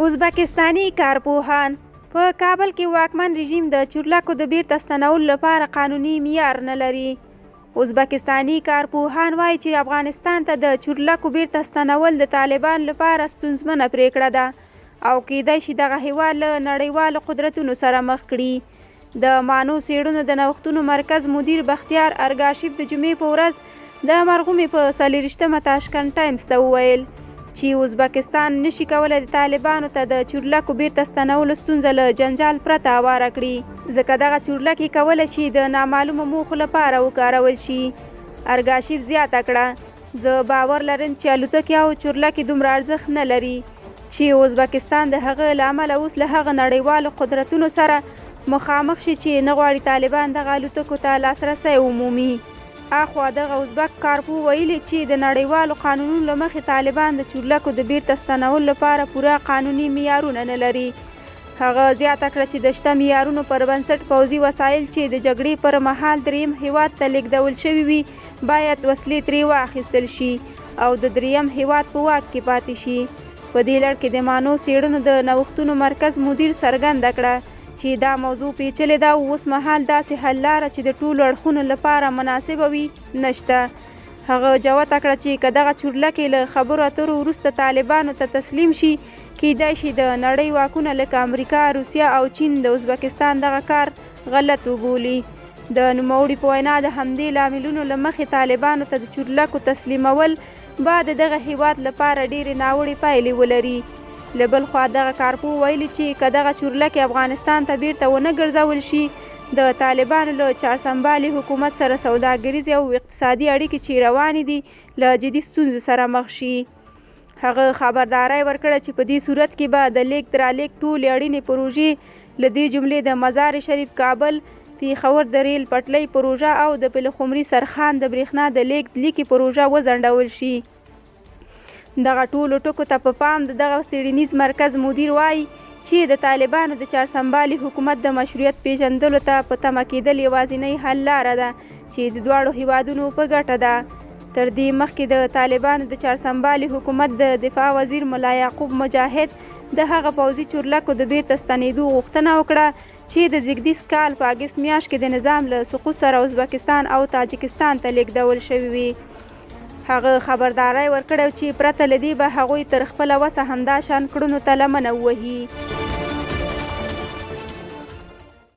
ازبکستاني کارپوهان په کابل کې واکمن رژیم د چورلکو د بیرته ستنولو لپاره قانوني معیار نه لري. ازبکستاني کارپوهان وایي چې افغانستان ته د چورلکو بیرته ستنول د طالبانو لپاره ستونزمنه پریکړه ده او کېدای شي دغه هېواد له نړیوالو قدرتونو سره مخ کړي. د مانو څېړنو د نوښتونو مرکز مدیر بختیار ارګاشیف د جمعې په ورځ د مرغومې په 40مه تاشکند ټایمز ته وویل چې ازبکستان نشي کولی د طالبانو ته د چورلکو بیرته ستنولو ستونزه له جنجال پرته هواره کړي، ځکه دغه چورلکې کولی شي د نامعلومو موخو لپاره وکارول شي. ارګاشیف زیاته کړه، زه باور لرم چې الوتکې او چورلکې دومره ارزښت نه لري چې ازبکستان د هغه له امله اوس له هغه نړیوالو قدرتونو سره مخامخ شي چې نه غواړي طالبان دغه الوتکو ته لاسرسی ومومي. اخوا دغه ازبک کارپو ویلي چې د نړیوالو قانونونو له مخې طالبان د چورلکو د بیرته ستنولو لپاره پوره قانوني معیارونه نه لري. هغه زیاته کړه چې د شته معیارونو پر بنسټ پوځي وسایل چې د جګړې پر مهال دریم هیواد ته لیږدول شوي وي باید وسلې ترې واخیستل شي او د دریم هیواد په واک کې پاتې شي. په دې لړ کې د مانو څېړنو د نوښتونو مرکز مدیر څرګنده کړه چې دا موضوع پیچلې ده او اوس مهال داسې حل لاره چې د ټولو اړخونو لپاره مناسبه وي نشته. هغه جوته کړه چې که دغه چورلکې له خبرو اترو وروسته طالبانو ته تسلیم شي کېدای شي د نړۍ واکونه لکه امریکا، روسیه او چین د ازبکستان دغه کار غلط وبولي. د نوموړي په وینا د همدې لاملونو له مخې طالبانو ته د چورلکو تسلیمول به د دغه هیواد لپاره ډېرې ناوړې پایلې ولري. له بل خوا دغه کارپو ویلي چې که دغه چورلکې افغانستان ته بیرته ونه ګرځول شي د طالبانو له چارسنبالي حکومت سره سوداګریزې او اقتصادي اړیکې چې روانې دي له جدي ستونزو سره مخ شي. هغه خبرداری ورکړه چې په دې صورت کې به د لیږد رالېږد ټولې اړینې پروژې له دې جملې د مزار شریف، کابل، پیښور د ریل پټلۍ پروژه او د پلخمري سرخان د برېښنا د لیږد لیکې پروژه وځنډول شي. دغه ټولو ټکو ته په پام د دغه څېړنیز مرکز مدیر وایي چې د طالبانو د چارسنبالي حکومت د مشروعیت پیژندلو ته په تمه کېدل یوازینۍ حل لاره ده چې د دواړو هیوادونو په ګټه ده. تر دې مخکې د طالبانو د چارسنبالي حکومت د دفاع وزیر ملا یعقوب مجاهد د هغه پوځي چورلکو د بیرته ستنېدو غوښتنه وکړه چې د زېږدیز کال په اګست میاشت کې د نظام له سقوط سره ازبکستان او تاجکستان ته لیږدول شوي وي. هغه خبرداری ورکړی چې پرته له دې به هغوی تر خپله وسه همدا شان کړنو ته لمنه ووهي.